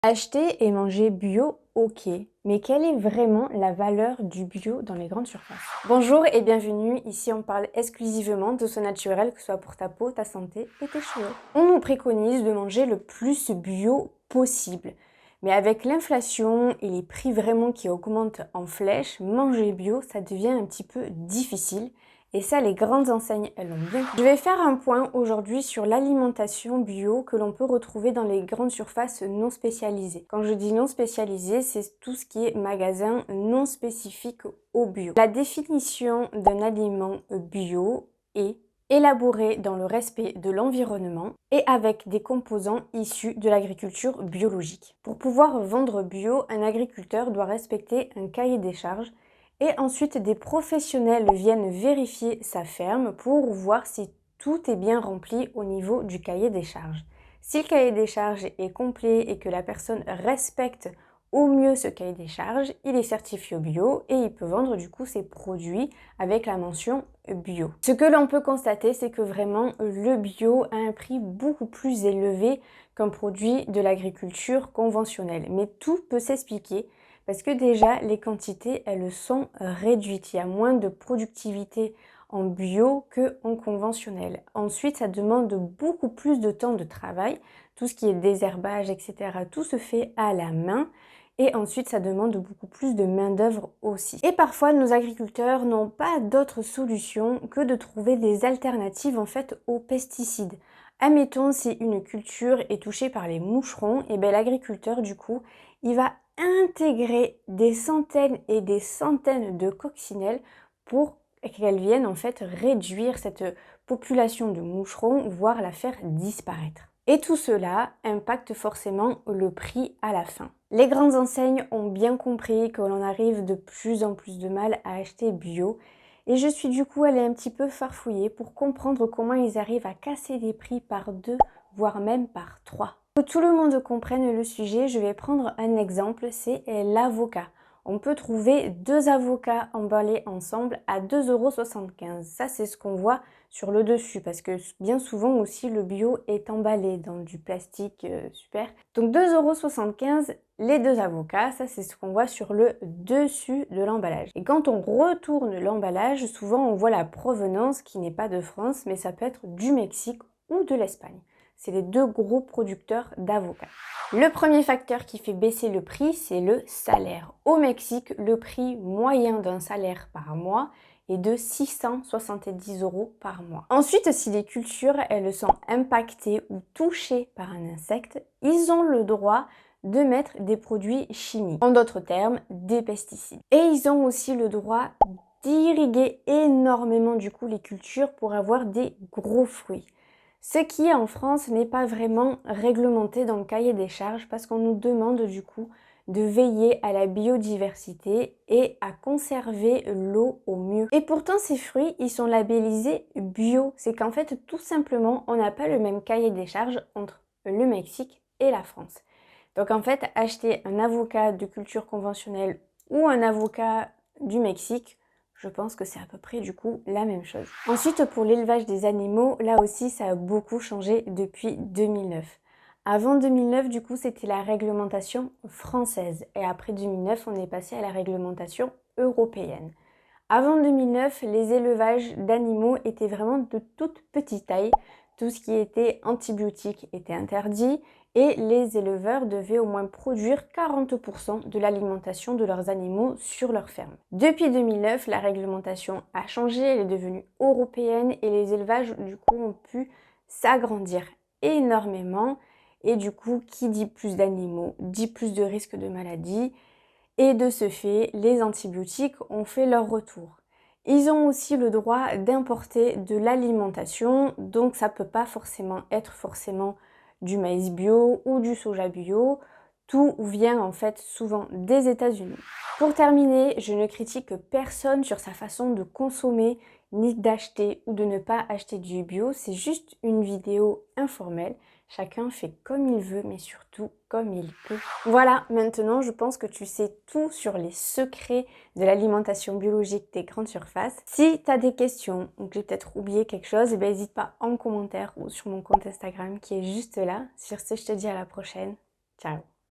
Acheter et manger bio, ok. Mais quelle est vraiment la valeur du bio dans les grandes surfaces? Bonjour et bienvenue, ici on parle exclusivement de ce naturel, que ce soit pour ta peau, ta santé et tes cheveux. On nous préconise de manger le plus bio possible. Mais avec l'inflation et les prix vraiment qui augmentent en flèche, manger bio, ça devient un petit peu difficile. Et ça, les grandes enseignes, elles l'ont bien compris. Je vais faire un point aujourd'hui sur l'alimentation bio que l'on peut retrouver dans les grandes surfaces non spécialisées. Quand je dis non spécialisées, c'est tout ce qui est magasin non spécifique au bio. La définition d'un aliment bio est élaboré dans le respect de l'environnement et avec des composants issus de l'agriculture biologique. Pour pouvoir vendre bio, un agriculteur doit respecter un cahier des charges et ensuite des professionnels viennent vérifier sa ferme pour voir si tout est bien rempli au niveau du cahier des charges. Si le cahier des charges est complet et que la personne respecte au mieux ce cahier des charges, il est certifié bio et il peut vendre du coup ses produits avec la mention bio. Ce que l'on peut constater, c'est que vraiment le bio a un prix beaucoup plus élevé qu'un produit de l'agriculture conventionnelle. Mais tout peut s'expliquer parce que déjà les quantités elles sont réduites. Il y a moins de productivité en bio qu'en conventionnel. Ensuite, ça demande beaucoup plus de temps de travail. Tout ce qui est désherbage, etc., tout se fait à la main. Et ensuite, ça demande beaucoup plus de main-d'œuvre aussi. Et parfois, nos agriculteurs n'ont pas d'autre solution que de trouver des alternatives en fait aux pesticides. Admettons, si une culture est touchée par les moucherons, et bien l'agriculteur, du coup, il va intégrer des centaines et des centaines de coccinelles pour qu'elles viennent en fait réduire cette population de moucherons, voire la faire disparaître. Et tout cela impacte forcément le prix à la fin. Les grandes enseignes ont bien compris que l'on arrive de plus en plus de mal à acheter bio et je suis du coup allée un petit peu farfouiller pour comprendre comment ils arrivent à casser les prix par 2, voire même par 3. Pour que tout le monde comprenne le sujet, je vais prendre un exemple, c'est l'avocat. On peut trouver 2 avocats emballés ensemble à 2,75 €. Ça, c'est ce qu'on voit sur le dessus parce que bien souvent aussi le bio est emballé dans du plastique super. Donc 2,75 € les 2 avocats, ça c'est ce qu'on voit sur le dessus de l'emballage. Et quand on retourne l'emballage, souvent on voit la provenance qui n'est pas de France, mais ça peut être du Mexique ou de l'Espagne. C'est les 2 gros producteurs d'avocats. Le premier facteur qui fait baisser le prix, c'est le salaire. Au Mexique, le prix moyen d'un salaire par mois est de 670 € par mois. Ensuite, si les cultures elles sont impactées ou touchées par un insecte, ils ont le droit de mettre des produits chimiques, en d'autres termes, des pesticides. Et ils ont aussi le droit d'irriguer énormément du coup les cultures pour avoir des gros fruits. Ce qui en France n'est pas vraiment réglementé dans le cahier des charges parce qu'on nous demande du coup de veiller à la biodiversité et à conserver l'eau au mieux. Et pourtant ces fruits, ils sont labellisés bio. C'est qu'en fait tout simplement on n'a pas le même cahier des charges entre le Mexique et la France. Donc en fait acheter un avocat de culture conventionnelle ou un avocat du Mexique, je pense que c'est à peu près du coup la même chose. Ensuite, pour l'élevage des animaux, là aussi ça a beaucoup changé depuis 2009. Avant 2009, du coup, c'était la réglementation française. Et après 2009, on est passé à la réglementation européenne. Avant 2009, les élevages d'animaux étaient vraiment de toute petite taille. Tout ce qui était antibiotiques était interdit et les éleveurs devaient au moins produire 40% de l'alimentation de leurs animaux sur leur ferme. Depuis 2009, la réglementation a changé, elle est devenue européenne et les élevages du coup ont pu s'agrandir énormément. Et du coup, qui dit plus d'animaux, dit plus de risques de maladies. Et de ce fait, les antibiotiques ont fait leur retour. Ils ont aussi le droit d'importer de l'alimentation, donc ça peut pas forcément être du maïs bio ou du soja bio. Tout vient en fait souvent des États-Unis. Pour terminer, je ne critique personne sur sa façon de consommer, ni d'acheter ou de ne pas acheter du bio. C'est juste une vidéo informelle. Chacun fait comme il veut, mais surtout comme il peut. Voilà, maintenant je pense que tu sais tout sur les secrets de l'alimentation biologique des grandes surfaces. Si tu as des questions ou que j'ai peut-être oublié quelque chose, n'hésite pas en commentaire ou sur mon compte Instagram qui est juste là. Sur ce, je te dis à la prochaine. Ciao!